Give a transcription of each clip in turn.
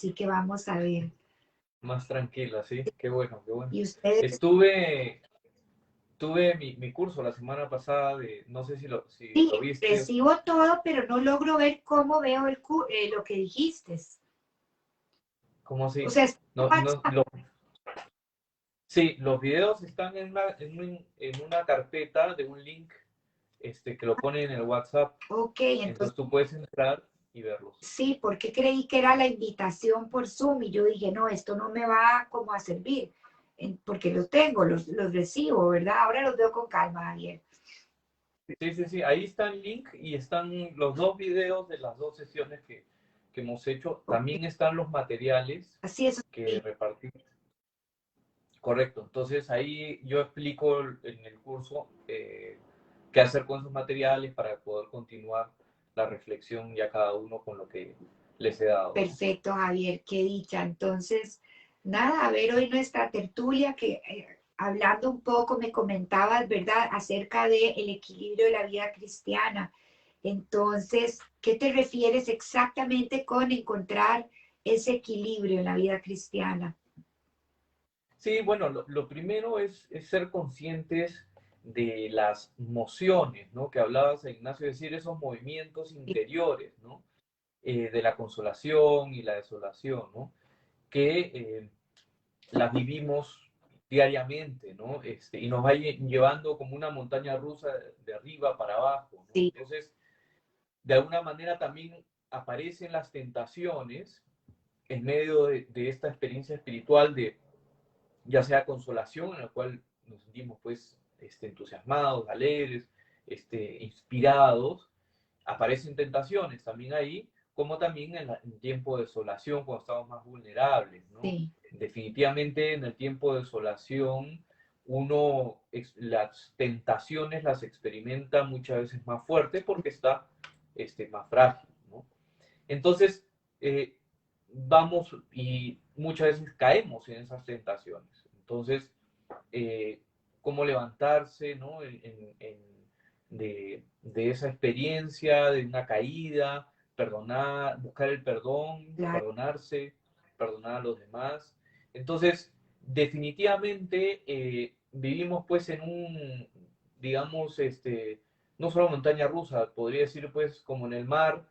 así que vamos a ver. Más tranquila, sí, qué bueno, qué bueno. Y ustedes, Tuve mi curso la semana pasada de, no sé si sí, lo viste, recibo todo, pero no logro ver cómo veo lo que dijiste. ¿cómo O así? sea, es No, no, WhatsApp. sí, los videos están en una carpeta de un link que lo pone en el WhatsApp, Ok, entonces entonces tú puedes entrar y verlos. sí, porque creí que era la invitación por Zoom y yo dije, no, esto no me va como a servir, porque los tengo, los recibo, ¿verdad? Ahora los veo con calma, Javier. Sí, sí, sí, ahí está el link y están los dos videos de las dos sesiones que hemos hecho. Ok, También están los materiales así es. que Sí, repartí. Correcto, entonces ahí yo explico en el curso qué hacer con esos materiales para poder continuar la reflexión ya cada uno con lo que les he dado, ¿no? perfecto, Javier, qué dicha. Entonces, nada, a ver hoy nuestra tertulia que hablando un poco me comentabas, ¿verdad?, acerca del equilibrio de la vida cristiana. Entonces, ¿qué te refieres exactamente con encontrar ese equilibrio en la vida cristiana? Sí, bueno, lo primero es ser conscientes de las emociones, ¿no? Que hablabas, Ignacio, decir esos movimientos interiores, ¿no? De la consolación y la desolación, ¿no? Que las vivimos diariamente, ¿no? Y nos va llevando como una montaña rusa de arriba para abajo, ¿no? Sí, Entonces, de alguna manera también aparecen las tentaciones en medio de esta experiencia espiritual de ya sea consolación, en la cual nos sentimos pues entusiasmados, alegres, inspirados, aparecen tentaciones también ahí, como también en tiempo de desolación, cuando estamos más vulnerables, ¿no? sí, Definitivamente en el tiempo de desolación, las tentaciones las experimenta muchas veces más fuerte porque está más frágil, ¿no? Entonces, vamos y muchas veces caemos en esas tentaciones. Entonces, eh, cómo levantarse, ¿no? De esa experiencia, de una caída, perdonar, buscar el perdón, claro, perdonarse, perdonar a los demás. Entonces, definitivamente vivimos pues en digamos, no solo montaña rusa, podría decir pues como en el mar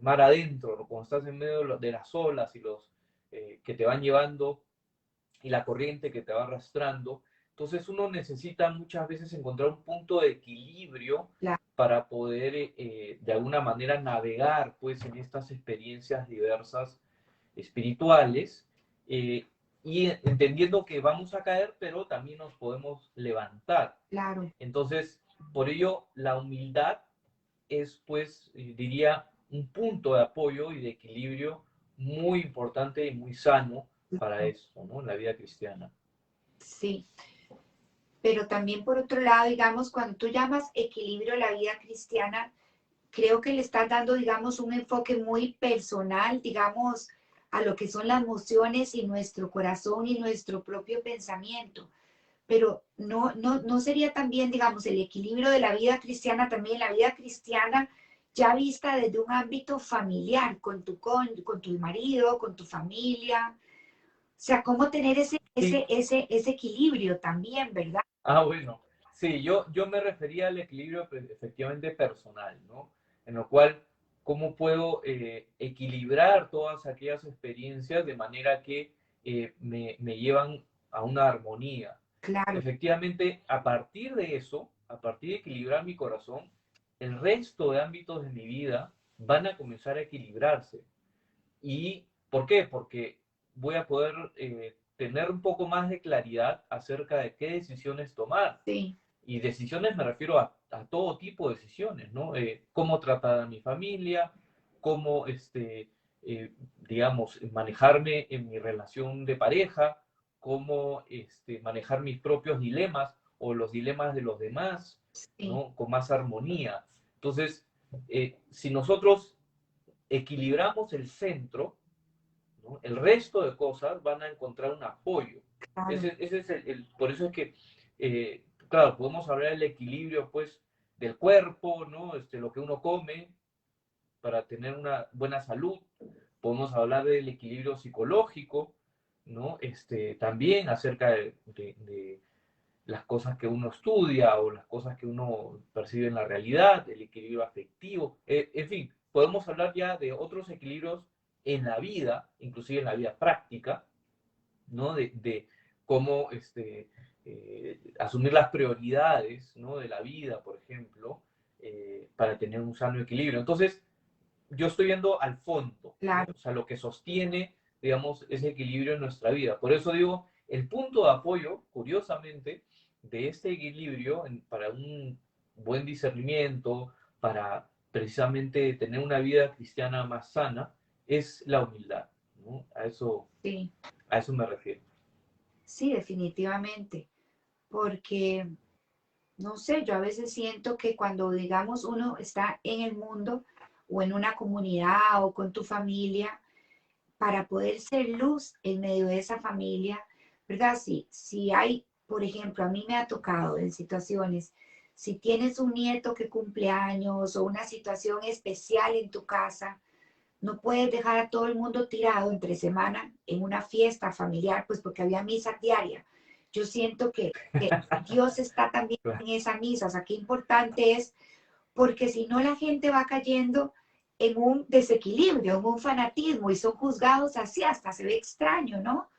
adentro, ¿no? Cuando estás en medio de las olas y los que te van llevando y la corriente que te va arrastrando. Entonces uno necesita muchas veces encontrar un punto de equilibrio claro. para poder de alguna manera navegar pues en estas experiencias diversas espirituales eh, y entendiendo que vamos a caer, pero también nos podemos levantar. Claro. Entonces, por ello, la humildad es, pues, diría, un punto de apoyo y de equilibrio muy importante y muy sano para esto, ¿no? En la vida cristiana. Sí, pero también por otro lado, digamos, cuando tú llamas equilibrio a la vida cristiana, creo que le estás dando, digamos, un enfoque muy personal, digamos, a lo que son las emociones y nuestro corazón y nuestro propio pensamiento. Pero no sería también, digamos, el equilibrio de la vida cristiana, también la vida cristiana ya vista desde un ámbito familiar, con tu marido, con tu familia. O sea, cómo tener Sí. ese equilibrio también, ¿verdad? Bueno. Sí, yo me refería al equilibrio pues, efectivamente personal, ¿no? En lo cual, ¿cómo puedo equilibrar todas aquellas experiencias de manera que me llevan a una armonía? Claro, Efectivamente, a partir de eso, a partir de equilibrar mi corazón, el resto de ámbitos de mi vida van a comenzar a equilibrarse. ¿Y por qué? Porque voy a poder tener un poco más de claridad acerca de qué decisiones tomar. sí, Y decisiones me refiero a todo tipo de decisiones, ¿no? Cómo tratar a mi familia, cómo, digamos, manejarme en mi relación de pareja, cómo manejar mis propios dilemas o los dilemas de los demás, sí, ¿no? Con más armonía. Entonces, si nosotros equilibramos el centro, ¿no? El resto de cosas van a encontrar un apoyo. claro, Ese es por eso es que, claro, podemos hablar del equilibrio, pues, del cuerpo, ¿no? Lo que uno come para tener una buena salud, podemos hablar del equilibrio psicológico, ¿no? También acerca de las cosas que uno estudia o las cosas que uno percibe en la realidad, el equilibrio afectivo, en fin, podemos hablar ya de otros equilibrios en la vida, inclusive en la vida práctica, ¿no? De cómo asumir las prioridades, ¿no? De la vida, por ejemplo, para tener un sano equilibrio. Entonces, yo estoy viendo al fondo, ¿no? Claro, O sea, lo que sostiene, digamos, ese equilibrio en nuestra vida. Por eso digo, el punto de apoyo, curiosamente, de este equilibrio para un buen discernimiento, para precisamente tener una vida cristiana más sana, es la humildad, ¿no? sí, A eso me refiero. sí, definitivamente. Porque, no sé, yo a veces siento que cuando, digamos, uno está en el mundo o en una comunidad o con tu familia, para poder ser luz en medio de esa familia, ¿verdad? Si hay, por ejemplo, a mí me ha tocado en situaciones, si tienes un nieto que cumple años o una situación especial en tu casa, no puedes dejar a todo el mundo tirado entre semana en una fiesta familiar, pues porque había misa diaria. Yo siento que Dios está también Claro, en esa misa, o sea, qué importante es, porque si no la gente va cayendo en un desequilibrio, en un fanatismo y son juzgados así, hasta se ve extraño, ¿no?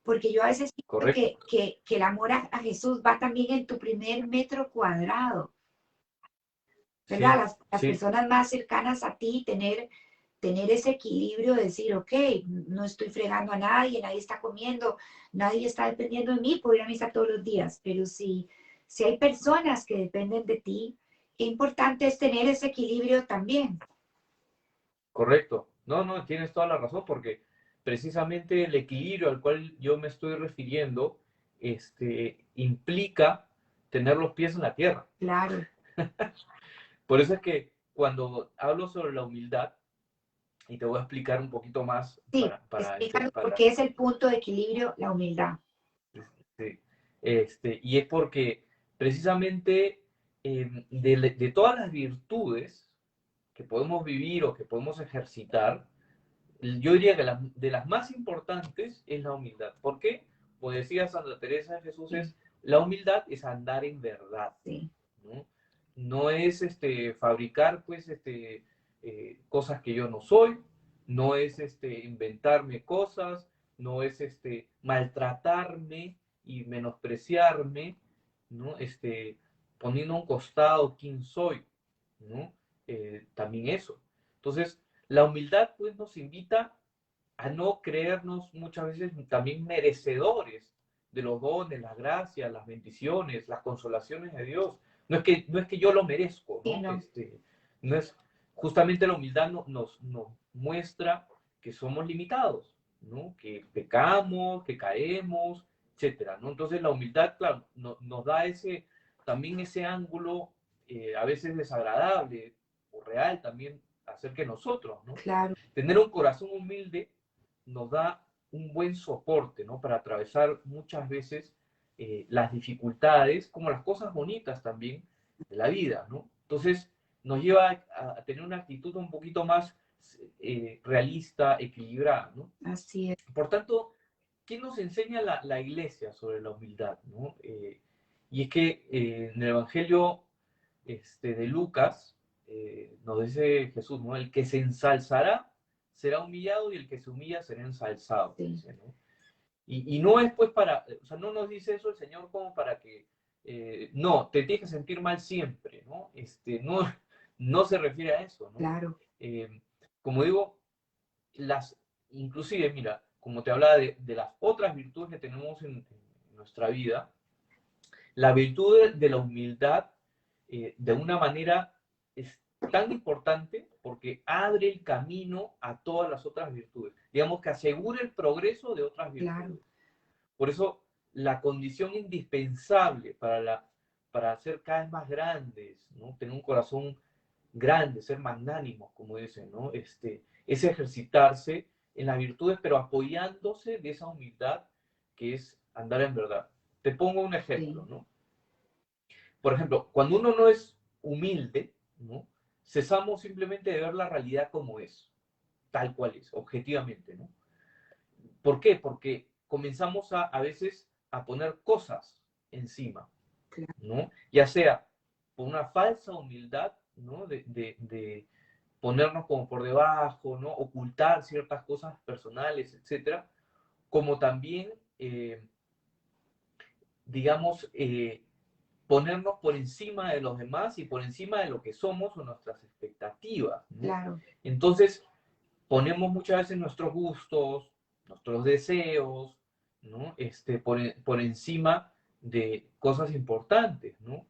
Porque yo a veces siento correcto, que el amor a Jesús va también en tu primer metro cuadrado, ¿verdad? sí, Las sí, personas más cercanas a ti, tener ese equilibrio de decir, ok, no estoy fregando a nadie, nadie está comiendo, nadie está dependiendo de mí, puedo ir a misa todos los días, pero si hay personas que dependen de ti, qué importante es tener ese equilibrio también. correcto. No, no, tienes toda la razón, porque precisamente el equilibrio al cual yo me estoy refiriendo, implica tener los pies en la tierra. Claro, Por eso es que cuando hablo sobre la humildad, y te voy a explicar un poquito más sí, explícanos por qué es el punto de equilibrio, la humildad. sí, y es porque precisamente de todas las virtudes que podemos vivir o que podemos ejercitar, yo diría que de las más importantes es la humildad. ¿Por qué? Pues decía Santa Teresa de Jesús, Sí, la humildad es andar en verdad, sí, ¿no? No es fabricar pues cosas que yo no soy, no es inventarme cosas, no es maltratarme y menospreciarme, ¿no? Poniendo a un costado quién soy, ¿no? También eso. Entonces, la humildad pues nos invita a no creernos muchas veces también merecedores de los dones, las gracias, las bendiciones, las consolaciones de Dios. No es que yo lo merezco, sí, ¿no? no, No es, justamente la humildad nos muestra que somos limitados, ¿no? Que pecamos, que caemos, etcétera, ¿no? Entonces la humildad, claro, nos da también ese ángulo a veces desagradable o real también acerca de nosotros, ¿no? claro, Tener un corazón humilde nos da un buen soporte, ¿no? Para atravesar muchas veces las dificultades, como las cosas bonitas también de la vida, ¿no? Entonces, nos lleva a tener una actitud un poquito más realista, equilibrada, ¿no? así es, Por tanto, ¿qué nos enseña la iglesia sobre la humildad, ¿no? Y es que en el Evangelio de Lucas nos dice Jesús, ¿no? El que se ensalzará será humillado y el que se humilla será ensalzado, sí, dice, ¿no? Y no es pues o sea, no nos dice eso el Señor como para que, no, te tienes que sentir mal siempre, ¿no? No, no se refiere a eso, ¿no? claro, Como digo, inclusive, mira, como te hablaba de las otras virtudes que tenemos en nuestra vida, la virtud de la humildad, de una manera, es tan importante porque abre el camino a todas las otras virtudes. Digamos que asegura el progreso de otras claro, virtudes. Por eso, la condición indispensable para ser cada vez más grandes, ¿no? Tener un corazón grande, ser magnánimos, como dicen, ¿no? Es ejercitarse en las virtudes, pero apoyándose de esa humildad que es andar en verdad. Te pongo un ejemplo, sí, ¿no? Por ejemplo, cuando uno no es humilde, ¿no? Cesamos simplemente de ver la realidad como es. tal cual es, objetivamente, ¿no? ¿Por qué? Porque comenzamos a veces a poner cosas encima, claro, ¿no? Ya sea por una falsa humildad, ¿no? De ponernos como por debajo, ¿no? Ocultar ciertas cosas personales, etcétera, como también, digamos, ponernos por encima de los demás y por encima de lo que somos o nuestras expectativas, ¿no? claro, Entonces, ponemos muchas veces nuestros gustos, nuestros deseos, ¿no? Por encima de cosas importantes, ¿no?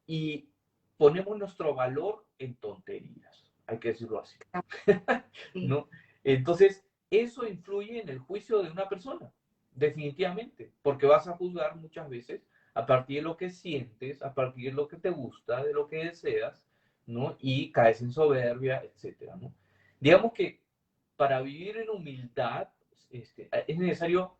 Y ponemos nuestro valor en tonterías, hay que decirlo así, claro, sí, ¿no? Entonces, eso influye en el juicio de una persona, definitivamente, porque vas a juzgar muchas veces a partir de lo que sientes, a partir de lo que te gusta, de lo que deseas, ¿no? Y caes en soberbia, etcétera, ¿no? Digamos que para vivir en humildad es necesario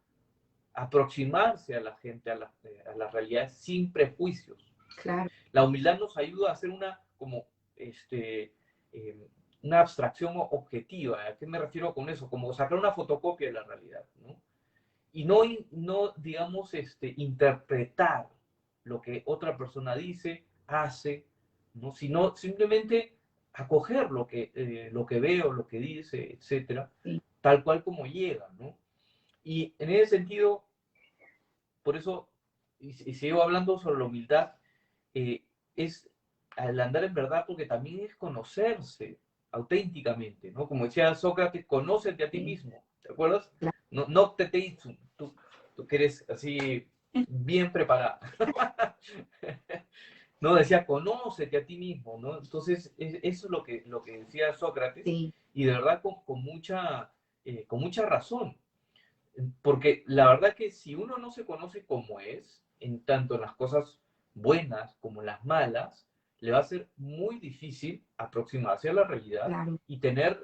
aproximarse a la gente, a la realidad sin prejuicios. claro, La humildad nos ayuda a hacer una, como, este, eh, una abstracción objetiva. ¿A qué me refiero con eso? Como sacar una fotocopia de la realidad, ¿no? Y no digamos, interpretar lo que otra persona dice, hace, ¿no? Sino simplemente acoger lo que veo, lo que dice, etcétera, sí, tal cual como llega, ¿no? Y en ese sentido, por eso, y sigo hablando sobre la humildad, eh, es al andar en verdad, porque también es conocerse auténticamente, ¿no? Como decía Sócrates, conócete a ti sí, mismo, ¿te acuerdas? claro. No, no te teitsum, tú que eres así bien preparada. No, decía, conócete a ti mismo, ¿no? Entonces, eso es lo que decía Sócrates, Sí, y de verdad con mucha razón. Porque la verdad que si uno no se conoce como es, en tanto en las cosas buenas como en las malas, le va a ser muy difícil aproximarse a la realidad claro, y tener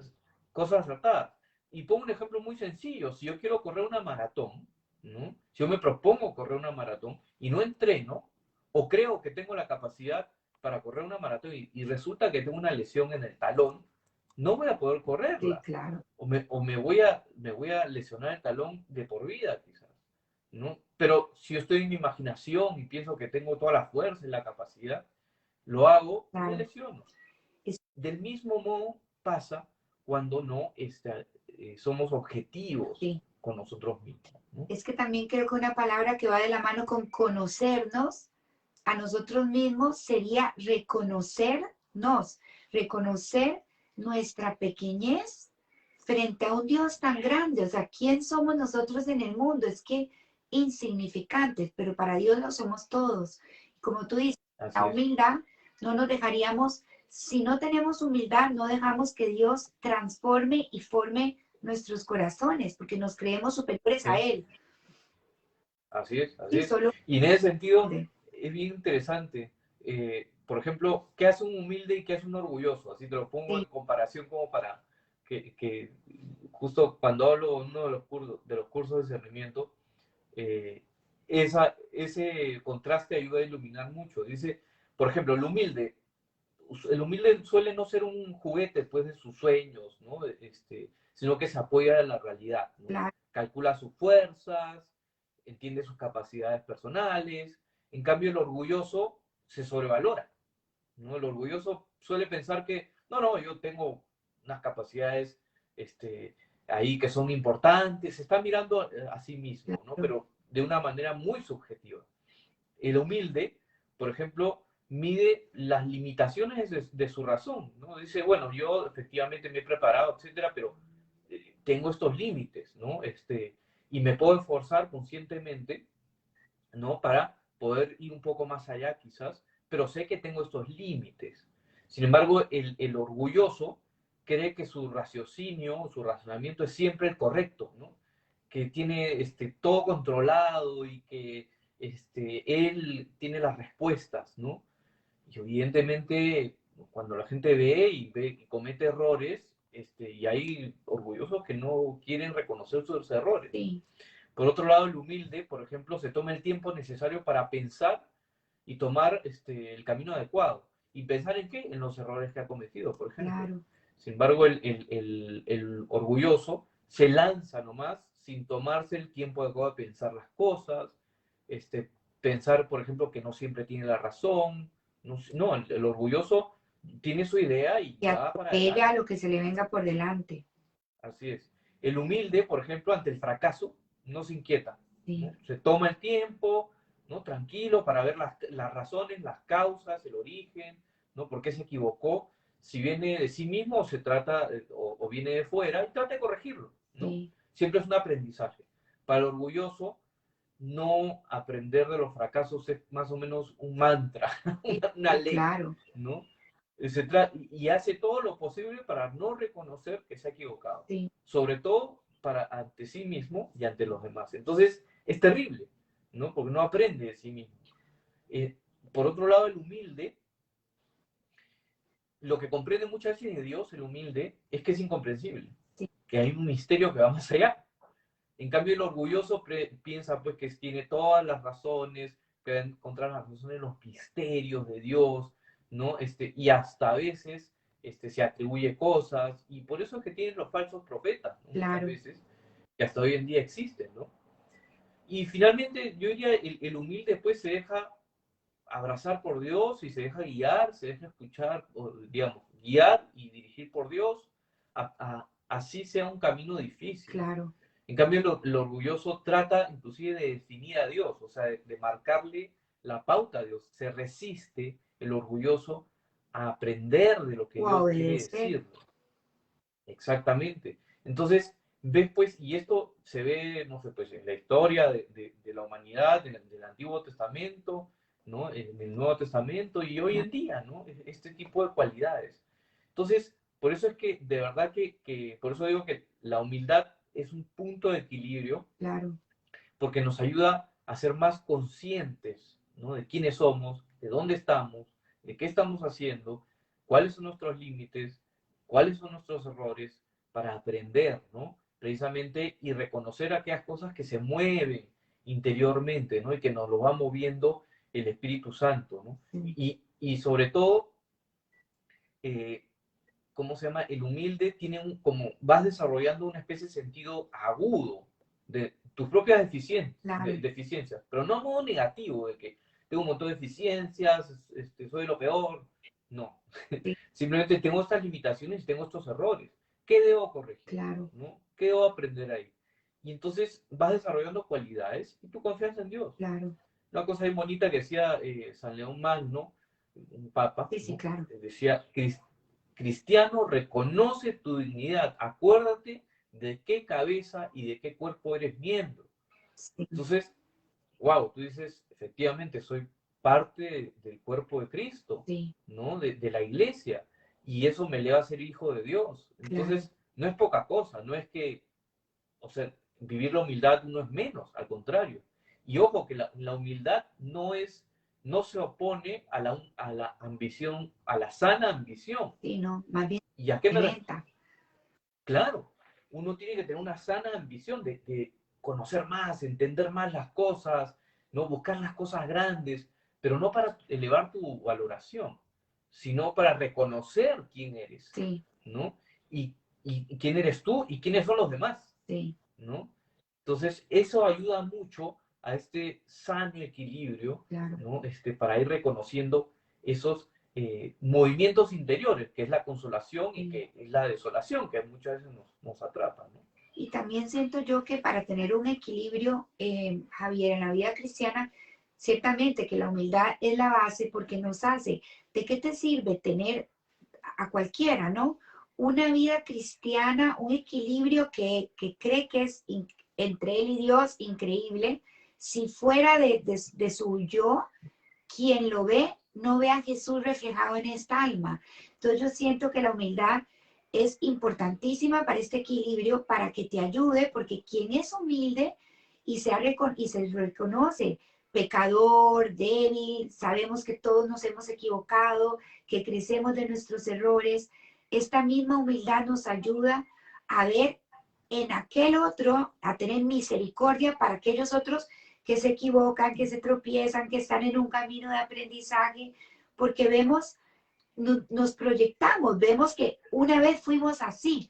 cosas tratadas. Y pongo un ejemplo muy sencillo. Si yo quiero correr una maratón, ¿no? Si yo me propongo correr una maratón y no entreno, o creo que tengo la capacidad para correr una maratón y resulta que tengo una lesión en el talón, no voy a poder sí, correrla claro, o me voy a lesionar el talón de por vida, quizás, ¿no? Pero si yo estoy en mi imaginación y pienso que tengo toda la fuerza y la capacidad, lo hago y me claro. lesiono. Es, Del mismo modo pasa cuando no somos objetivos sí. con nosotros mismos, ¿no? Es que también creo que una palabra que va de la mano con conocernos a nosotros mismos sería reconocernos, reconocer nuestra pequeñez frente a un Dios tan grande. O sea, ¿quién somos nosotros en el mundo? Es que insignificantes, pero para Dios lo somos todos. Como tú dices, la Así es. humildad no nos dejaríamos, si no tenemos humildad, no dejamos que Dios transforme y forme nuestros corazones, porque nos creemos superiores a Sí, Él. así es, así Y es. solo Y en ese sentido es bien interesante. Por ejemplo, ¿qué hace un humilde y qué hace un orgulloso? Así te lo pongo en sí, comparación como para que justo cuando hablo en uno de los cursos de discernimiento, eh, ese contraste ayuda a iluminar mucho. Dice, por ejemplo, el humilde suele no ser un juguete pues, de sus sueños, ¿no? Sino que se apoya en la realidad, ¿no? claro, Calcula sus fuerzas, entiende sus capacidades personales. En cambio, el orgulloso se sobrevalora, ¿no? El orgulloso suele pensar que, no, yo tengo unas capacidades ahí que son importantes, se está mirando a sí mismo, ¿no? claro, Pero de una manera muy subjetiva. El humilde, por ejemplo, mide las limitaciones de su razón, ¿no? Dice, bueno, yo efectivamente me he preparado, etcétera, pero tengo estos límites, ¿no? Y me puedo esforzar conscientemente, ¿no? Para poder ir un poco más allá, quizás, pero sé que tengo estos límites. Sin embargo, el orgulloso cree que su raciocinio, su razonamiento es siempre el correcto, ¿no? Que tiene todo controlado y que él tiene las respuestas, ¿no? Y evidentemente, cuando la gente ve y comete errores, y hay orgullosos que no quieren reconocer sus errores. sí, Por otro lado, el humilde, por ejemplo, se toma el tiempo necesario para pensar y tomar el camino adecuado. ¿Y pensar en qué? En los errores que ha cometido, por ejemplo. claro. Sin embargo, el orgulloso se lanza nomás sin tomarse el tiempo adecuado de pensar las cosas, pensar, por ejemplo, que no siempre tiene la razón. No, no, el orgulloso tiene su idea y Y va para atropella a adelante. lo que se le venga por delante. Así es. El humilde, por ejemplo, ante el fracaso, no se inquieta, ¿no? Sí, Se toma el tiempo, ¿no? Tranquilo para ver las razones, las causas, el origen, ¿no? ¿Por qué se equivocó? Si viene de sí mismo o se trata, o viene de fuera, y trata de corregirlo, ¿no? sí, Siempre es un aprendizaje. Para el orgulloso, no aprender de los fracasos es más o menos un mantra, sí, una ley, claro, ¿no? Y hace todo lo posible para no reconocer que se ha equivocado, sí, sobre todo para ante sí mismo y ante los demás. Entonces, es terrible, ¿no? Porque no aprende de sí mismo. Eh, por otro lado, el humilde, lo que comprende muchas veces de Dios, el humilde, es que es incomprensible, sí, que hay un misterio que va más allá. En cambio, el orgulloso piensa pues que tiene todas las razones, que va a encontrar las razones en los misterios de Dios, ¿no? Y hasta a veces se atribuye cosas, y por eso es que tienen los falsos profetas, ¿no? Muchas claro, veces, que hasta hoy en día existen, ¿no? Y finalmente, yo diría, el humilde pues se deja abrazar por Dios y se deja guiar, se deja escuchar, o, digamos, guiar y dirigir por Dios, así sea un camino difícil. claro. En cambio, el orgulloso trata inclusive de definir a Dios, o sea, de marcarle la pauta a Dios. Se resiste el orgulloso a aprender de lo que O a Dios quiere obedecer, decir. Exactamente. Entonces, ves pues, y esto se ve, no sé, pues en la historia de la humanidad, del Antiguo Testamento, ¿no? En el Nuevo Testamento y hoy claro, en día, ¿no? Este tipo de cualidades. Entonces, por eso es que, de verdad por eso digo que la humildad es un punto de equilibrio, claro, porque nos ayuda a ser más conscientes, ¿no? De quiénes somos, de dónde estamos, de qué estamos haciendo, cuáles son nuestros límites, cuáles son nuestros errores, para aprender, ¿no? Precisamente y reconocer aquellas cosas que se mueven interiormente, ¿no? Y que nos lo va moviendo el Espíritu Santo, ¿no? sí, Y sobre todo, eh, ¿cómo se llama? El humilde tiene como vas desarrollando una especie de sentido agudo de tus propias claro, deficiencias, pero no a modo negativo, de que tengo un montón de deficiencias, soy lo peor. No, sí, simplemente tengo estas limitaciones, tengo estos errores. ¿Qué debo corregir? claro, ¿No? ¿Qué debo aprender ahí? Y entonces vas desarrollando cualidades y tu confianza en Dios. claro, Una cosa muy bonita que decía San León Magno, un papa, sí, sí, ¿no? claro, Decía, cristiano, reconoce tu dignidad, acuérdate de qué cabeza y de qué cuerpo eres miembro. sí, Entonces, wow, tú dices, efectivamente, soy parte del cuerpo de Cristo, sí, ¿no? De la iglesia, y eso me eleva a ser hijo de Dios. claro, Entonces, no es poca cosa, no es que, o sea, vivir la humildad no es menos, al contrario. Y ojo, que la humildad no se opone a la ambición, a la sana ambición. sí, no, más bien ¿Y a qué me refiero? alimenta, Claro, uno tiene que tener una sana ambición de conocer más, entender más las cosas, no buscar las cosas grandes, pero no para elevar tu valoración, sino para reconocer quién eres, sí, ¿no? Y quién eres tú y quiénes son los demás, sí, ¿no? Entonces, eso ayuda mucho a este sano equilibrio, claro. ¿no? Para ir reconociendo esos movimientos interiores, que es la consolación y Sí. que es la desolación, que muchas veces nos atrapa, ¿no? Y también siento yo que para tener un equilibrio, Javier, en la vida cristiana, ciertamente que la humildad es la base porque nos hace, ¿de qué te sirve tener a cualquiera, ¿no? Una vida cristiana, un equilibrio que cree que es entre él y Dios increíble, si fuera de su yo, quien lo ve, no ve a Jesús reflejado en esta alma. Entonces yo siento que la humildad es importantísima para este equilibrio, para que te ayude, porque quien es humilde y se reconoce pecador, débil, sabemos que todos nos hemos equivocado, que crecemos de nuestros errores, esta misma humildad nos ayuda a ver en aquel otro, a tener misericordia para aquellos otros que se equivocan, que se tropiezan, que están en un camino de aprendizaje, porque vemos nos proyectamos, vemos que una vez fuimos así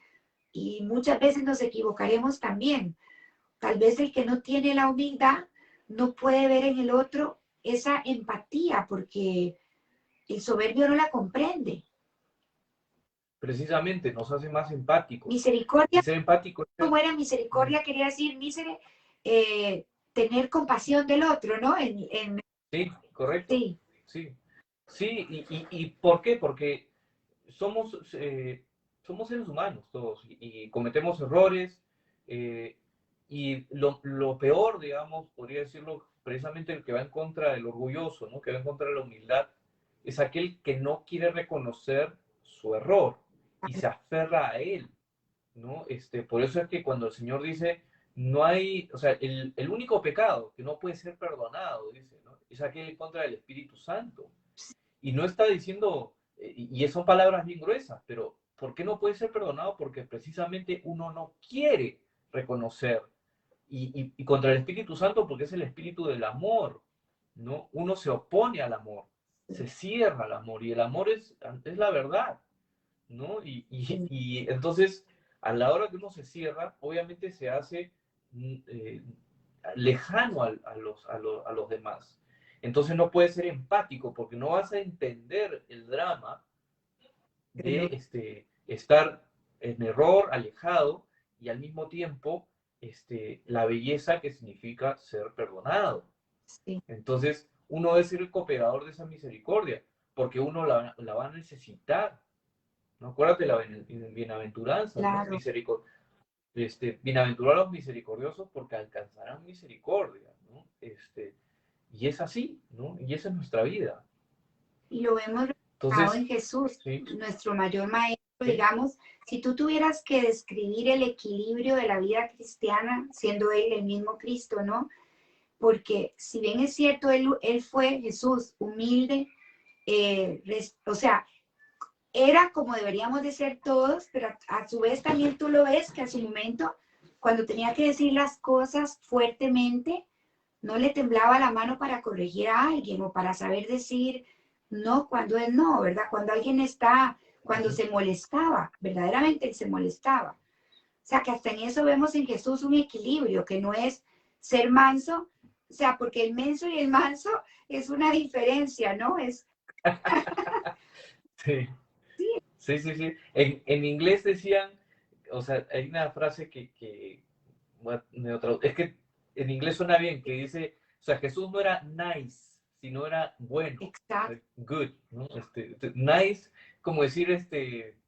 y muchas veces nos equivocaremos también. Tal vez el que no tiene la humildad no puede ver en el otro esa empatía porque el soberbio no la comprende. Precisamente nos hace más empáticos. Y Misericordia, ser empático es... como era misericordia, quería decir tener compasión del otro, ¿no? Sí, correcto. Sí, Sí. Sí, ¿y por qué? Porque somos, somos seres humanos todos y cometemos errores. Y lo peor, digamos, podría decirlo, precisamente el que va en contra del orgulloso, ¿no? Que va en contra de la humildad, es aquel que no quiere reconocer su error y se aferra a él, ¿no? Por eso es que cuando el Señor dice, no hay, o sea, el único pecado que no puede ser perdonado, dice, ¿no? Es aquel en contra del Espíritu Santo. Y no está diciendo, y son palabras bien gruesas, pero ¿por qué no puede ser perdonado? Porque precisamente uno no quiere reconocer. Y contra el Espíritu Santo porque es el espíritu del amor, ¿no? Uno se opone al amor, se cierra al amor, y el amor es la verdad, ¿no? Y entonces, a la hora que uno se cierra, obviamente se hace eh, lejano a los demás. Entonces no puedes ser empático porque no vas a entender el drama de estar en error, alejado, y al mismo tiempo la belleza que significa ser perdonado. sí, Entonces, uno debe ser el cooperador de esa misericordia, porque uno la va a necesitar, ¿no? Acuérdate la bienaventuranza, ¿no? claro. Bienaventurados los misericordiosos porque alcanzarán misericordia, ¿no? Y es así, ¿no? Y esa es nuestra vida. Y lo vemos reflejado Entonces, en Jesús, sí, nuestro mayor maestro, sí, digamos. Si tú tuvieras que describir el equilibrio de la vida cristiana, siendo él el mismo Cristo, ¿no? Porque si bien es cierto, él fue Jesús humilde, o sea, era como deberíamos de ser todos, pero a su vez también tú lo ves que a su momento, cuando tenía que decir las cosas fuertemente, no le temblaba la mano para corregir a alguien o para saber decir no cuando es no, ¿verdad? Cuando alguien está, cuando se molestaba, verdaderamente él se molestaba. O sea, que hasta en eso vemos en Jesús un equilibrio, que no es ser manso, o sea, porque el menso y el manso es una diferencia, ¿no? sí, Sí, sí, sí, sí. En inglés decían, o sea, hay una frase bueno, es que en inglés suena bien, que dice, o sea, Jesús no era nice, sino era bueno, exacto, good, ¿no? Nice, como decir,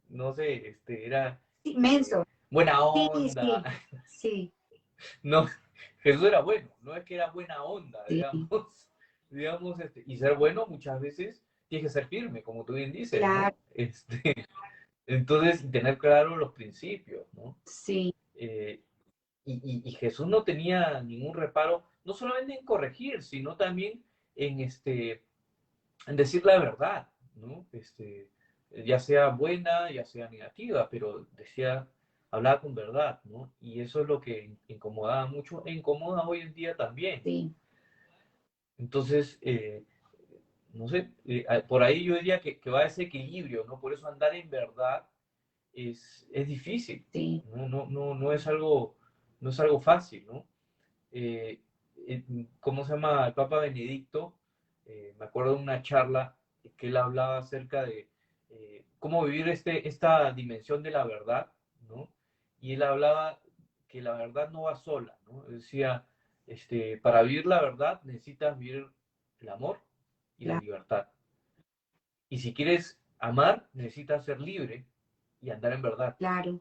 no sé, era sí, menso, buena sí, onda. sí, sí, No, Jesús era bueno, no es que era buena onda, sí, digamos, y ser bueno muchas veces tiene que ser firme, como tú bien dices, claro, ¿no? Entonces, tener claro los principios, ¿no? sí, Eh, y Jesús no tenía ningún reparo, no solamente en corregir, sino también en, en decir la verdad, ¿no? Ya sea buena, ya sea negativa, pero decía, hablaba con verdad, ¿no? Y eso es lo que incomodaba mucho, e incomoda hoy en día también. sí, Entonces, no sé, por ahí yo diría que va ese equilibrio, ¿no? Por eso andar en verdad es difícil, sí, ¿no? No es algo fácil, ¿no? Eh, ¿Cómo se llama? El Papa Benedicto, me acuerdo de una charla que él hablaba acerca de cómo vivir esta dimensión de la verdad, ¿no? Y él hablaba que la verdad no va sola, ¿no? Decía, para vivir la verdad necesitas vivir el amor y la claro, libertad. Y si quieres amar, necesitas ser libre y andar en verdad. claro,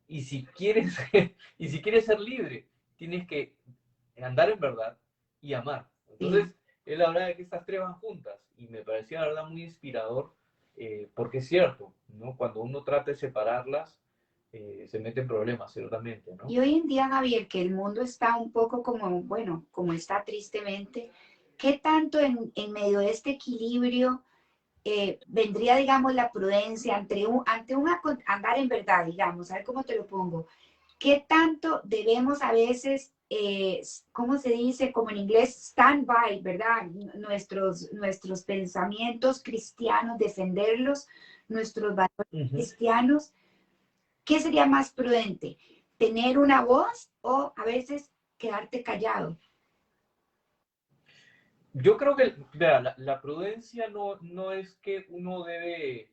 Y si quieres, y si quieres ser libre, tienes que andar en verdad y amar. sí. Entonces, él hablaba de que estas tres van juntas y me parecía, la verdad, muy inspirador, porque es cierto, ¿no? Cuando uno trata de separarlas, se mete en problemas, ciertamente, ¿no? Y hoy en día, Javier, que el mundo está un poco como, bueno, como está tristemente, ¿qué tanto en medio de este equilibrio vendría, digamos, la prudencia ante un andar en verdad, digamos, a ver cómo te lo pongo? ¿qué tanto debemos a veces, cómo se dice, como en inglés, stand by, ¿verdad? Nuestros pensamientos cristianos, defenderlos, nuestros valores Ujú. cristianos. ¿Qué sería más prudente? ¿Tener una voz o a veces quedarte callado? Yo creo que, vea, la prudencia no es que uno debe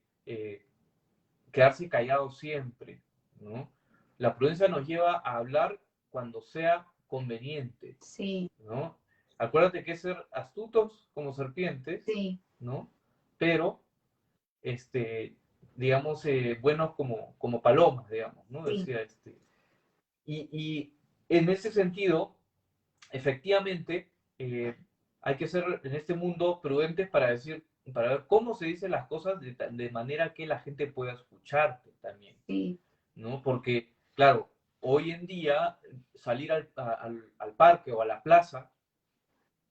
quedarse callado siempre, ¿no? La prudencia nos lleva a hablar cuando sea conveniente, Sí, ¿no? Acuérdate que es ser astutos como serpientes, sí, ¿no? Pero, digamos, buenos como palomas, digamos, ¿no? sí, Decía y en ese sentido, efectivamente, hay que ser en este mundo prudentes para ver cómo se dicen las cosas de manera que la gente pueda escucharte también, sí, ¿no? Porque, claro, hoy en día salir al parque o a la plaza,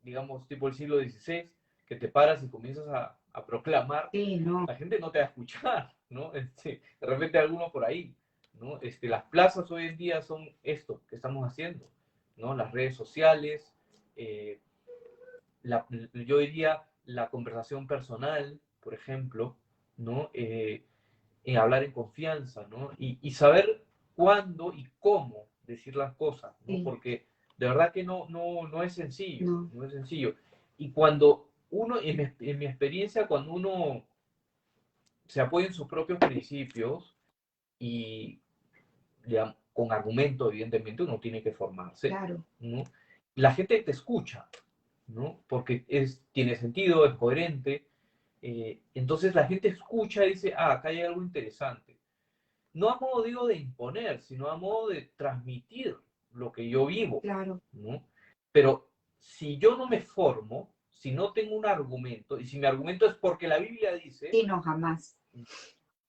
digamos, tipo el siglo XVI, que te paras y comienzas a proclamar, sí, no, la gente no te va a escuchar, ¿no? De repente alguno por ahí, ¿no? Las plazas hoy en día son esto que estamos haciendo, ¿no? Las redes sociales, eh, yo diría la conversación personal, por ejemplo, ¿no? Hablar en confianza, ¿no? Y saber cuándo y cómo decir las cosas, ¿no? sí, Porque de verdad que no es sencillo, no, no es sencillo. Y cuando uno, en mi experiencia, cuando uno se apoya en sus propios principios y ya, con argumento, evidentemente, uno tiene que formarse, claro, ¿no? La gente te escucha, ¿no? Porque tiene sentido, es coherente. Entonces la gente escucha y dice, ah, acá hay algo interesante. No a modo, digo, de imponer, sino a modo de transmitir lo que yo vivo, claro, ¿no? Pero si yo no me formo, si no tengo un argumento, y si mi argumento es porque la Biblia dice, sí, no, jamás.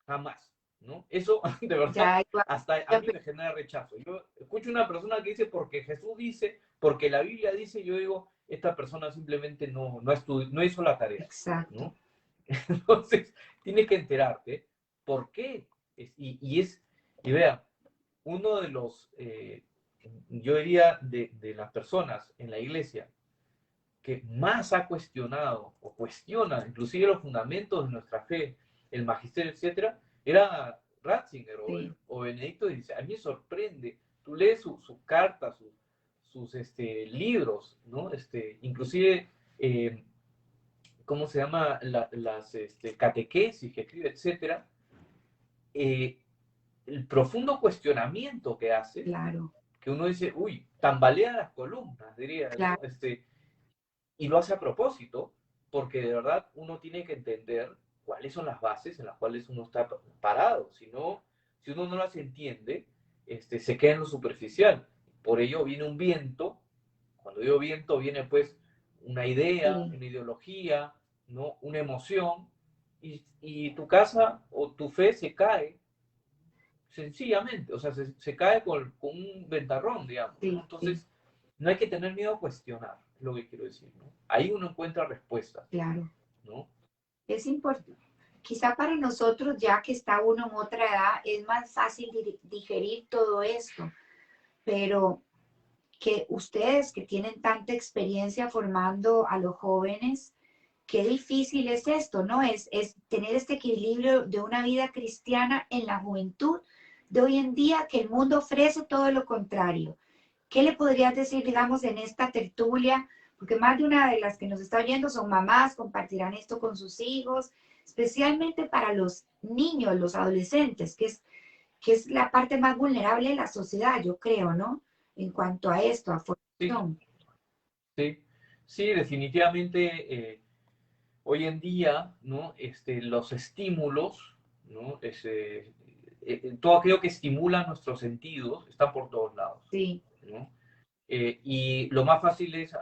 jamás, ¿no? Eso, de verdad, Ya, igual, hasta a mí me genera rechazo. Yo escucho una persona que dice porque Jesús dice, porque la Biblia dice, yo digo, esta persona simplemente no hizo la tarea, exacto, ¿no? Entonces, tienes que enterarte por qué. Y vea, uno de los, yo diría, de las personas en la iglesia que más ha cuestionado o cuestiona inclusive los fundamentos de nuestra fe, el magisterio, etcétera, era Ratzinger sí, o Benedicto dice, a mí me sorprende, tú lees sus cartas, sus libros, ¿no? Inclusive, ¿cómo se llama? Las catequesis que escribe, etcétera, eh, el profundo cuestionamiento que hace, claro, que uno dice, uy, tambalea las columnas, diría, ¿no? claro, Y lo hace a propósito, porque de verdad uno tiene que entender cuáles son las bases en las cuales uno está parado. Si uno no las entiende, se queda en lo superficial. Por ello viene un viento. Cuando digo viento, viene pues una idea, sí, una ideología, ¿no? Una emoción, y tu casa o tu fe se cae sencillamente, o sea, se cae con un ventarrón, digamos, ¿no? sí, sí, Entonces, no hay que tener miedo a cuestionar, es lo que quiero decir, ¿no? Ahí uno encuentra respuestas, claro. ¿no? Es importante. Quizá para nosotros, ya que está uno en otra edad, es más fácil digerir todo esto, pero que ustedes que tienen tanta experiencia formando a los jóvenes, qué difícil es esto, ¿no? Es tener este equilibrio de una vida cristiana en la juventud de hoy en día, que el mundo ofrece todo lo contrario. ¿Qué le podrías decir, digamos, en esta tertulia? Porque más de una de las que nos está oyendo son mamás, compartirán esto con sus hijos, especialmente para los niños, los adolescentes, que es la parte más vulnerable de la sociedad, yo creo, ¿no? En cuanto a esto, a Sí, formación. sí, sí, definitivamente hoy en día, ¿no? Los estímulos, ¿no? Todo aquello que estimula nuestros sentidos está por todos lados, Sí, ¿no? Y lo más fácil es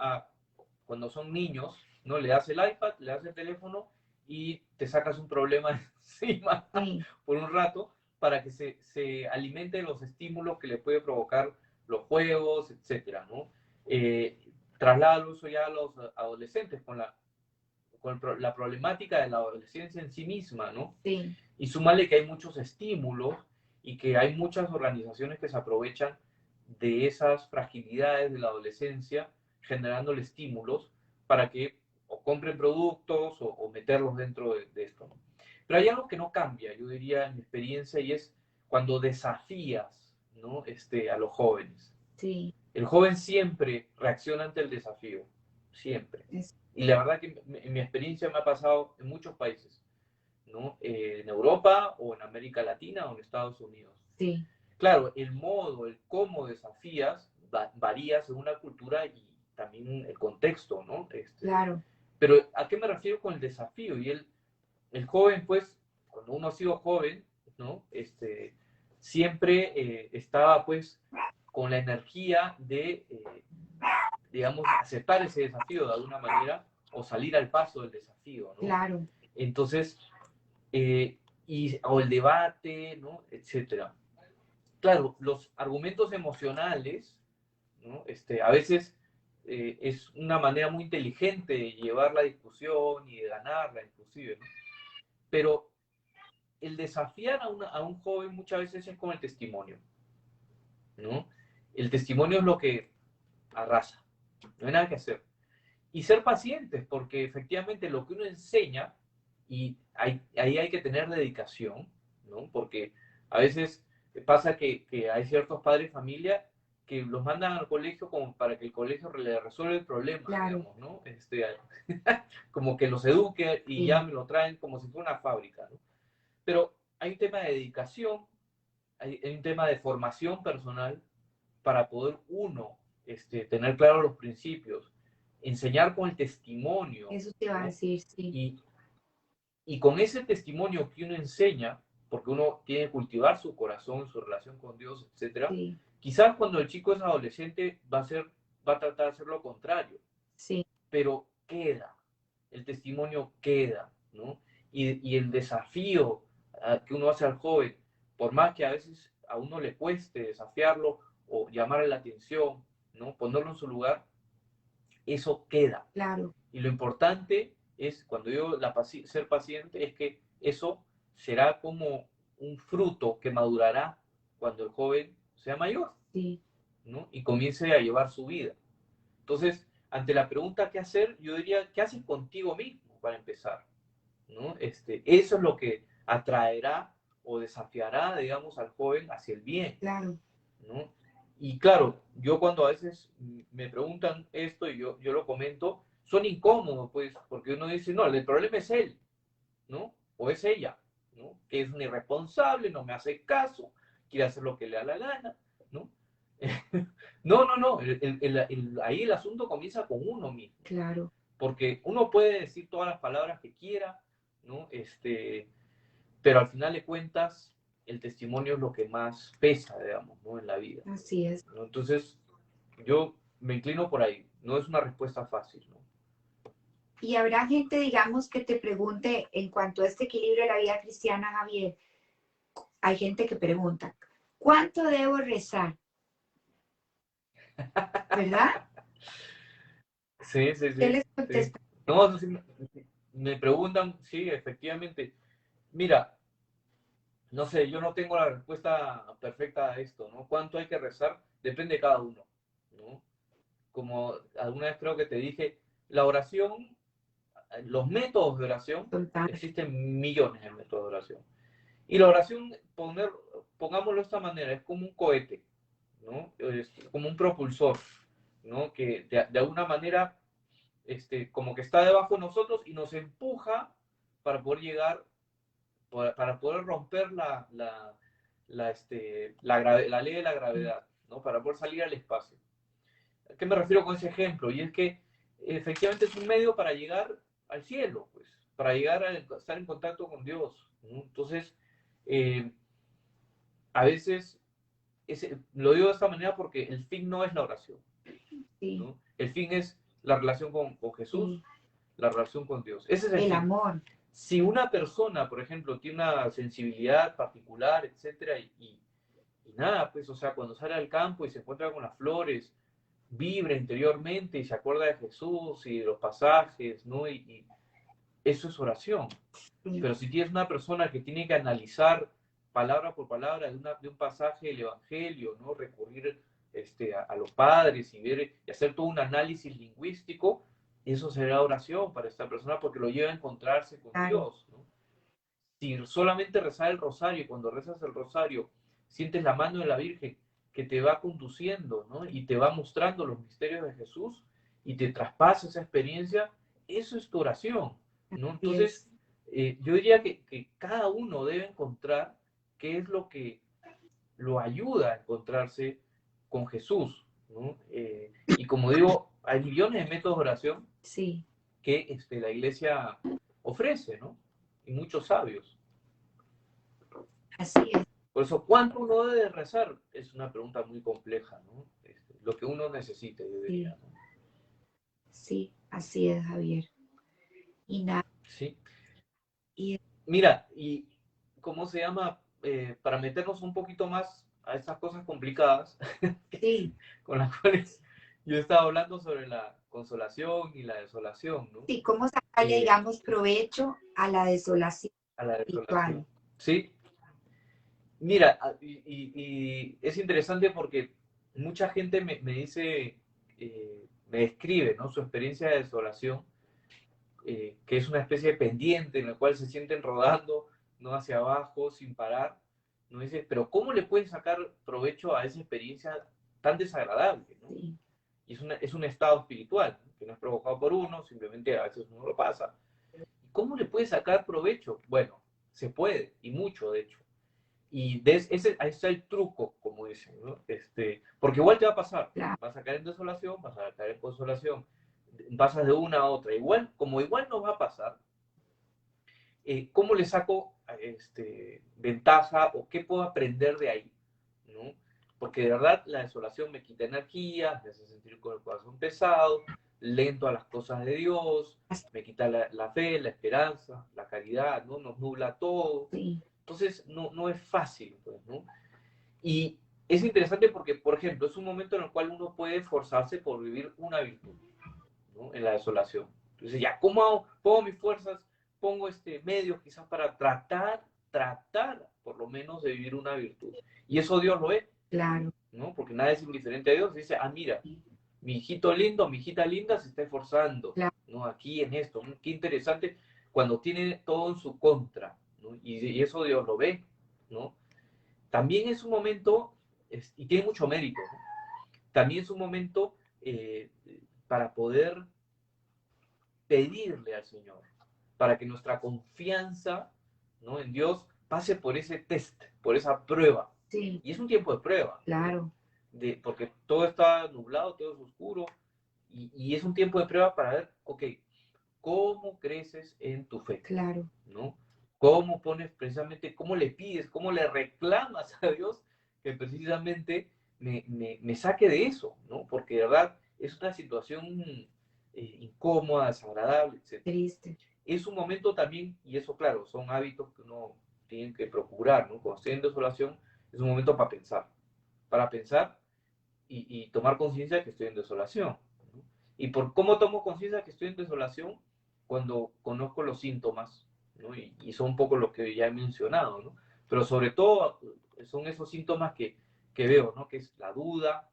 cuando son niños, ¿no? Le das el iPad, le das el teléfono y te sacas un problema encima sí, por un rato para que se alimente de los estímulos que le puede provocar los juegos, etcétera, ¿no? Eh, Trasládalo eso ya a los adolescentes con la problemática de la adolescencia en sí misma, ¿no? sí, Y súmale que hay muchos estímulos y que hay muchas organizaciones que se aprovechan de esas fragilidades de la adolescencia, generándole estímulos para que o compren productos o meterlos dentro de esto, ¿no? Pero hay algo que no cambia, yo diría, en mi experiencia, y es cuando desafías, ¿no? A los jóvenes. Sí, El joven siempre reacciona ante el desafío, siempre. es, Y la verdad que en mi experiencia me ha pasado en muchos países, ¿no? En Europa o en América Latina o en Estados Unidos. sí, Claro, el modo, el cómo desafías varía según la cultura y también el contexto, ¿no? claro, Pero ¿a qué me refiero con el desafío? Y el joven, pues, cuando uno ha sido joven, ¿no? Siempre estaba, pues, con la energía de, digamos, aceptar ese desafío de alguna manera o salir al paso del desafío, ¿no? claro, Entonces, o el debate, ¿no? Etcétera. Claro, los argumentos emocionales, ¿no? A veces es una manera muy inteligente de llevar la discusión y de ganarla, inclusive, ¿no? Pero el desafiar a un joven muchas veces es con el testimonio, ¿no? El testimonio es lo que arrasa, no hay nada que hacer. Y ser pacientes, porque efectivamente lo que uno enseña, y ahí hay que tener dedicación, ¿no? Porque a veces pasa que hay ciertos padres de familia que los mandan al colegio como para que el colegio le resuelva el problema, claro, digamos, ¿no? Como que los eduque y ya sí, me lo traen como si fuera una fábrica, ¿no? Pero hay un tema de dedicación, hay un tema de formación personal para poder uno tener claros los principios, enseñar con el testimonio, eso te iba a ¿no? decir, sí, Y, y con ese testimonio que uno enseña, porque uno tiene que cultivar su corazón, su relación con Dios, etcétera, sí, quizás cuando el chico es adolescente va a tratar de hacer lo contrario, sí, pero queda, el testimonio queda, ¿no? Y el desafío que uno hace al joven, por más que a veces a uno le cueste desafiarlo o llamarle la atención, ¿no? Ponerlo en su lugar, eso queda. claro, Y lo importante es, cuando digo ser paciente, es que eso será como un fruto que madurará cuando el joven sea mayor, sí, ¿no? Y comience a llevar su vida. Entonces, ante la pregunta qué hacer, yo diría, ¿qué haces contigo mismo para empezar? ¿No? Eso es lo que atraerá o desafiará, digamos, al joven hacia el bien, claro, ¿no? Y claro, yo cuando a veces me preguntan esto y yo lo comento, son incómodos, pues, porque uno dice, no, el problema es él, ¿no? O es ella, ¿no? Que es un irresponsable, no me hace caso, quiere hacer lo que le da la gana, ¿no? No, no, no, ahí el asunto comienza con uno mismo, claro. porque uno puede decir todas las palabras que quiera, ¿no? Pero al final de cuentas, el testimonio es lo que más pesa, digamos, ¿no? En la vida, Así es. ¿no? Entonces, yo me inclino por ahí, no es una respuesta fácil, ¿no? Y habrá gente, digamos, que te pregunte en cuanto a este equilibrio de la vida cristiana, Javier. Hay gente que pregunta, ¿cuánto debo rezar? ¿Verdad? Sí, sí, ¿Qué sí, les sí. contesta? No, eso sí, me preguntan, sí, efectivamente. Mira, no sé, yo no tengo la respuesta perfecta a esto, ¿no? ¿Cuánto hay que rezar? Depende de cada uno, ¿no? Como alguna vez creo que te dije, la oración, los métodos de oración, Total, existen millones de métodos de oración. Y la oración, pongámoslo de esta manera, es como un cohete, ¿no? Es como un propulsor, ¿no? Que de alguna manera, como que está debajo de nosotros y nos empuja para poder llegar, para poder romper la ley de la gravedad, ¿no? Para poder salir al espacio. ¿A qué me refiero con ese ejemplo? Y es que efectivamente es un medio para llegar al cielo, pues, para llegar a estar en contacto con Dios, ¿no? Entonces, eh, a veces, lo digo de esta manera porque el fin no es la oración, sí, ¿no? El fin es la relación con Jesús, sí. la relación con Dios. Ese es el El fin. amor, Si una persona, por ejemplo, tiene una sensibilidad particular, etcétera, y nada, pues, o sea, cuando sale al campo y se encuentra con las flores, vibra interiormente y se acuerda de Jesús y de los pasajes, ¿no? Y eso es oración. sí, Pero si tienes una persona que tiene que analizar palabra por palabra de un pasaje del Evangelio, ¿no? Recurrir a los padres y ver y hacer todo un análisis lingüístico, eso será oración para esta persona porque lo lleva a encontrarse con claro, Dios, ¿no? Si solamente rezar el rosario, y cuando rezas el rosario, sientes la mano de la Virgen que te va conduciendo, ¿no? Y te va mostrando los misterios de Jesús y te traspasa esa experiencia, eso es tu oración, ¿no? así Entonces, es. yo diría que cada uno debe encontrar qué es lo que lo ayuda a encontrarse con Jesús, ¿no? Y como digo, hay millones de métodos de oración Sí, que la iglesia ofrece, ¿no? Y muchos sabios. así es. Por eso, ¿cuánto uno debe rezar? Es una pregunta muy compleja, ¿no? Lo que uno necesite, yo Sí, diría, ¿no? sí, así es, Javier. Y nada, Sí. y Mira, y ¿cómo se llama? Para meternos un poquito más a estas cosas complicadas sí, con las cuales yo estaba hablando sobre la consolación y la desolación, ¿no? sí, cómo sacarle, Eh, digamos, provecho a la desolación a la espiritual. desolación. Sí, mira, y es interesante porque mucha gente me dice, me describe, ¿no? Su experiencia de desolación, que es una especie de pendiente en la cual se sienten rodando, ¿no? Hacia abajo, sin parar. ¿No? Dice, pero ¿cómo le pueden sacar provecho a esa experiencia tan desagradable, ¿no? Sí, Y es un estado espiritual, ¿no? Que no es provocado por uno, simplemente a veces uno lo pasa. ¿Cómo le puede sacar provecho? Bueno, se puede, y mucho, de hecho. Y ahí está el truco, como dicen, ¿no? Porque igual te va a pasar. claro, Vas a caer en desolación, vas a caer en consolación. Pasas de una a otra. Igual, como igual nos va a pasar, ¿cómo le saco ventaja o qué puedo aprender de ahí? ¿No? Porque de verdad la desolación me quita energía, me hace sentir con el corazón pesado, lento a las cosas de Dios, me quita la fe, la esperanza, la caridad, ¿no? Nos nubla todo. sí, Entonces, no es fácil, pues, ¿no? Y es interesante porque, por ejemplo, es un momento en el cual uno puede esforzarse por vivir una virtud, ¿no? En la desolación. Entonces, ya, ¿cómo hago? Pongo mis fuerzas, pongo medios quizás para tratar por lo menos de vivir una virtud. Y eso Dios lo ve, claro, ¿no? Porque nada es indiferente a Dios. Dice, ah, mira, mi hijito lindo, mi hijita linda se está esforzando, claro, ¿no? Aquí en esto. Qué interesante cuando tiene todo en su contra, ¿no? Y eso Dios lo ve, ¿no? También es un momento, y tiene mucho mérito, ¿no? También es un momento para poder pedirle al Señor, para que nuestra confianza, ¿no? En Dios pase por ese test, por esa prueba. sí, Y es un tiempo de prueba, ¿no? claro, Porque todo está nublado, todo es oscuro, y es un tiempo de prueba para ver, ok, ¿cómo creces en tu fe? claro, ¿No? ¿Cómo pones precisamente, cómo le pides, cómo le reclamas a Dios que precisamente me saque de eso, ¿no? Porque de verdad es una situación incómoda, desagradable, etc. triste. Es un momento también, y eso claro, son hábitos que uno tiene que procurar, ¿no? Cuando estoy en desolación, es un momento para pensar y tomar conciencia de que estoy en desolación, ¿no? Y por cómo tomo conciencia de que estoy en desolación, cuando conozco los síntomas, ¿no? Y son un poco los que ya he mencionado, ¿no? Pero sobre todo son esos síntomas que veo, ¿no? Que es la duda,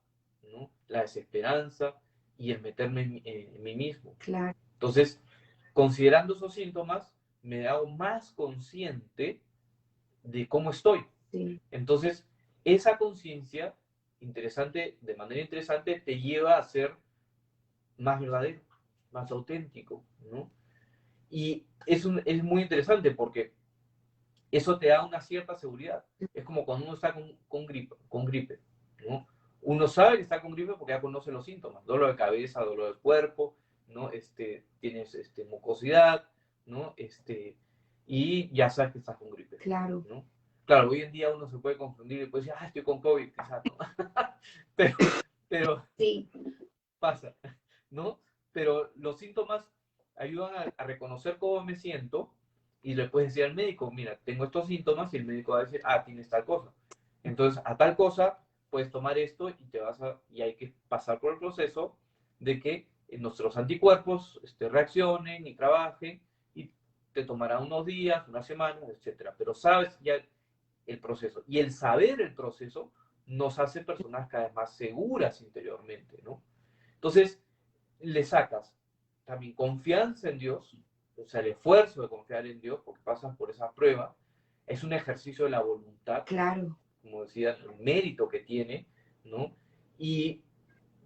¿no? La desesperanza y el meterme en mí mismo. Claro, Entonces, considerando esos síntomas, me hago más consciente de cómo estoy. sí, Entonces, esa conciencia de manera interesante, te lleva a ser más verdadero, más auténtico, ¿no? Y es muy interesante porque eso te da una cierta seguridad. Es como cuando uno está con gripe, ¿no? Uno sabe que está con gripe porque ya conoce los síntomas, dolor de cabeza, dolor de cuerpo, ¿no? Tienes mucosidad, ¿no? Y ya sabes que estás con gripe, claro, ¿no? Claro, hoy en día uno se puede confundir y puede decir, ah, estoy con COVID, quizás, ¿no? pero sí, pasa, ¿no? Pero los síntomas ayudan a reconocer cómo me siento y le puedes decir al médico, mira, tengo estos síntomas y el médico va a decir, ah, tienes tal cosa. Entonces, a tal cosa puedes tomar esto y hay que pasar por el proceso de que nuestros anticuerpos reaccionen y trabajen y te tomará unos días, unas semanas, etcétera. Pero sabes ya el proceso. Y el saber el proceso nos hace personas cada vez más seguras interiormente, ¿no? Entonces, le sacas también confianza en Dios, o sea, el esfuerzo de confiar en Dios, porque pasas por esa prueba, es un ejercicio de la voluntad, Claro, como decía, el mérito que tiene, ¿no? Y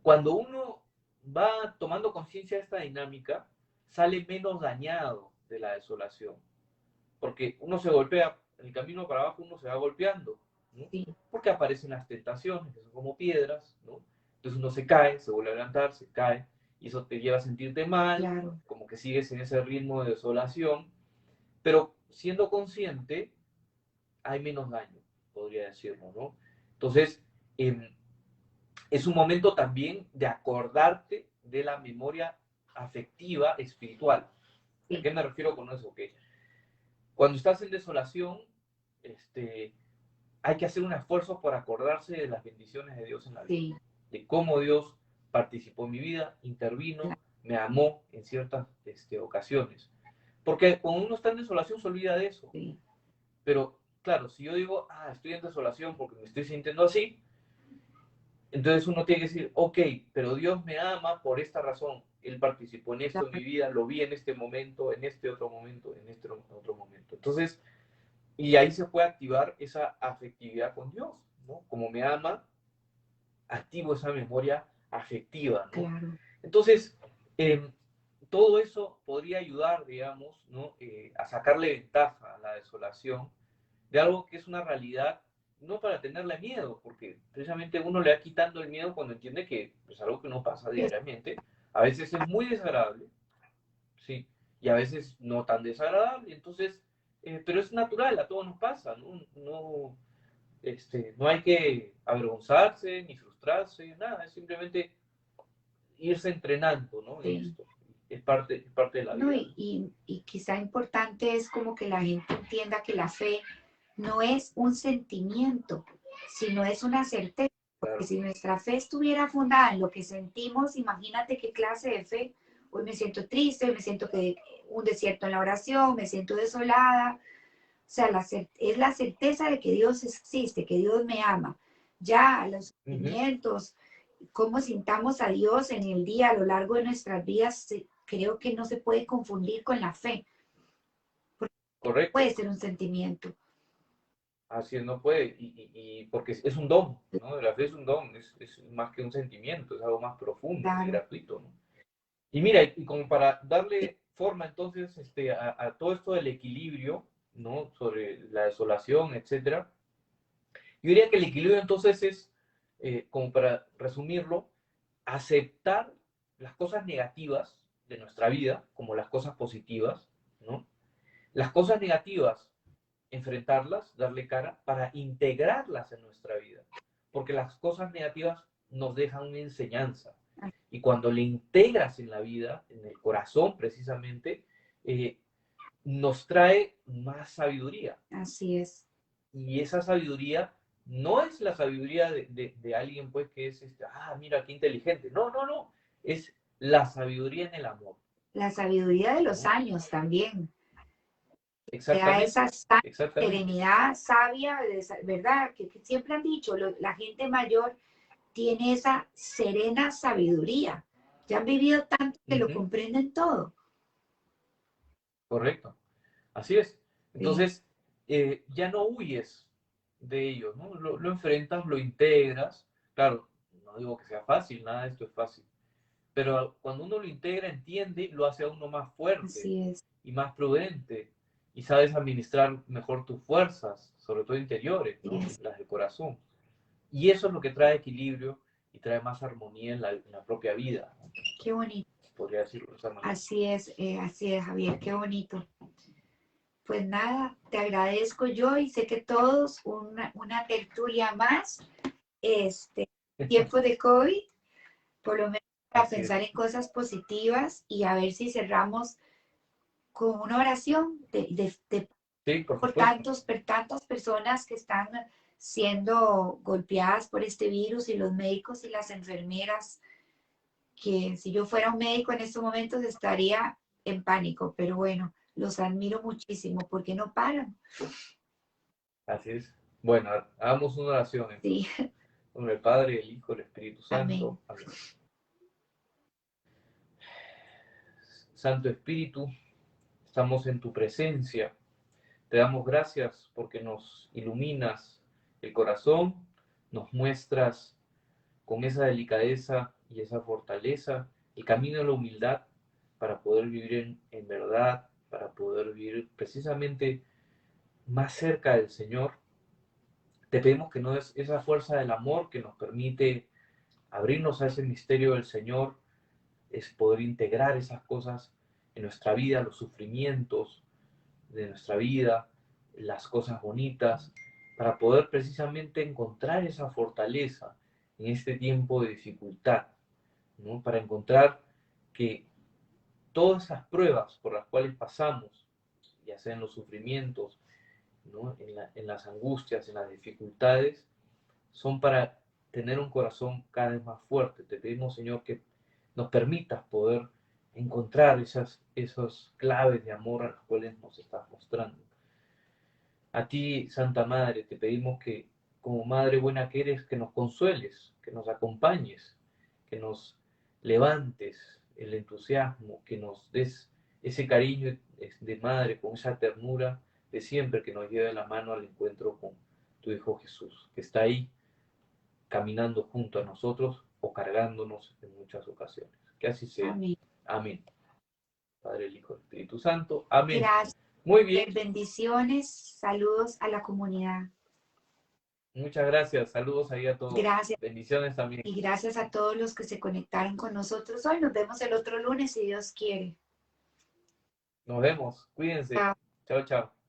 cuando uno va tomando conciencia de esta dinámica, sale menos dañado de la desolación, porque uno se golpea, en el camino para abajo uno se va golpeando, ¿no? sí, Porque aparecen las tentaciones, que son como piedras, ¿no? Entonces uno se cae, se vuelve a levantar, se cae, y eso te lleva a sentirte mal, claro, como que sigues en ese ritmo de desolación, pero siendo consciente, hay menos daño, podría decirlo, ¿no? Entonces, es un momento también de acordarte de la memoria afectiva espiritual. ¿A sí, qué me refiero con eso? Que cuando estás en desolación, hay que hacer un esfuerzo por acordarse de las bendiciones de Dios en la vida, sí, de cómo Dios participó en mi vida, intervino, me amó en ciertas ocasiones. Porque cuando uno está en desolación se olvida de eso. sí, Pero claro, si yo digo, estoy en desolación porque me estoy sintiendo así, entonces uno tiene que decir, ok, pero Dios me ama por esta razón. Él participó en esto en mi claro, vida, lo vi en este momento, en este otro momento, en este otro momento. Entonces, y ahí se puede activar esa afectividad con Dios, ¿no? Como me ama, activo esa memoria afectiva, ¿no? claro. Entonces, eh, todo eso podría ayudar, digamos, ¿no? A sacarle ventaja a la desolación de algo que es una realidad, no para tenerle miedo, porque precisamente uno le va quitando el miedo cuando entiende que es algo que no pasa Es- diariamente. A veces es muy desagradable, ¿sí? Y a veces no tan desagradable, entonces, pero es natural, a todos nos pasa, ¿no? No, no hay que avergonzarse ni frustrarse, nada, es simplemente irse entrenando, ¿no? En sí. esto. Es parte de la No, vida, ¿no? y quizá importante es como que la gente entienda que la fe no es un sentimiento, sino es una certeza. Porque Claro. si nuestra fe estuviera fundada en lo que sentimos, imagínate qué clase de fe. Hoy me siento triste, hoy me siento que un desierto en la oración, me siento desolada. O sea, es la certeza de que Dios existe, que Dios me ama. Ya los Ujú. sentimientos, cómo sintamos a Dios en el día, a lo largo de nuestras vidas, creo que no se puede confundir con la fe. Puede Correcto. ser un sentimiento. Así no puede, y porque es un don, ¿no? La fe es un don, es más que un sentimiento, es algo más profundo y Claro, gratuito, ¿no? Y mira, y como para darle forma entonces a todo esto del equilibrio, ¿no? Sobre la desolación, etcétera, yo diría que el equilibrio entonces es, como para resumirlo, aceptar las cosas negativas de nuestra vida como las cosas positivas, ¿no? Las cosas negativas, enfrentarlas, darle cara, para integrarlas en nuestra vida. Porque las cosas negativas nos dejan una enseñanza. Y cuando le integras en la vida, en el corazón precisamente, eh, nos trae más sabiduría. así es. Y esa sabiduría no es la sabiduría de alguien pues que es, mira, qué inteligente. No, no, no. Es la sabiduría en el amor, La sabiduría de los ¿no? años también. Te da esa Exactamente, exactamente. serenidad sabia, ¿verdad? Que siempre han dicho, la gente mayor tiene esa serena sabiduría. Ya han vivido tanto que lo Ujú, comprenden todo. correcto. Así es. Sí, Entonces, ya no huyes de ellos, ¿no? Lo enfrentas, lo integras. Claro, no digo que sea fácil, nada de esto es fácil. Pero cuando uno lo integra, entiende, lo hace a uno más fuerte así es. y más prudente. Y sabes administrar mejor tus fuerzas, sobre todo interiores, Así ¿no? es. Las del corazón. Y eso es lo que trae equilibrio y trae más armonía en la propia vida, ¿no? Qué bonito. Podría decirlo de esa manera. Así es, Javier, qué bonito. Pues nada, te agradezco yo y sé que todos una tertulia más, este tiempo de COVID, por lo menos para Así pensar es. en cosas positivas y a ver si cerramos con una oración Sí, por por supuesto. tantas personas que están siendo golpeadas por este virus y los médicos y las enfermeras, que si yo fuera un médico en estos momentos estaría en pánico, pero bueno, los admiro muchísimo porque no paran. Así es. Bueno, hagamos una oración. Sí, En nombre del Padre, el Hijo, el Espíritu amén. Santo. Amén. Santo Espíritu, estamos en tu presencia. Te damos gracias porque nos iluminas el corazón, nos muestras con esa delicadeza y esa fortaleza el camino de la humildad para poder vivir en verdad, para poder vivir precisamente más cerca del Señor. Te pedimos que no es esa fuerza del amor que nos permite abrirnos a ese misterio del Señor, es poder integrar esas cosas en nuestra vida, los sufrimientos de nuestra vida, las cosas bonitas, para poder precisamente encontrar esa fortaleza en este tiempo de dificultad, ¿no? Para encontrar que todas esas pruebas por las cuales pasamos, ya sea en los sufrimientos, ¿no? En las angustias, en las dificultades, son para tener un corazón cada vez más fuerte. Te pedimos, Señor, que nos permitas poder encontrar esas claves de amor a las cuales nos estás mostrando. A ti, Santa Madre, te pedimos que, como Madre buena que eres, que nos consueles, que nos acompañes, que nos levantes el entusiasmo, que nos des ese cariño de madre, con esa ternura de siempre, que nos lleve la mano al encuentro con tu Hijo Jesús, que está ahí caminando junto a nosotros o cargándonos en muchas ocasiones. Que así sea. Amén. Amén. Padre, el Hijo, el Espíritu Santo. Amén. Gracias. Muy bien. Bendiciones. Saludos a la comunidad. Muchas gracias. Saludos ahí a todos. Gracias. Bendiciones también. Y gracias a todos los que se conectaron con nosotros hoy. Nos vemos el otro lunes si Dios quiere. Nos vemos. Cuídense. Chao. Chao, chao.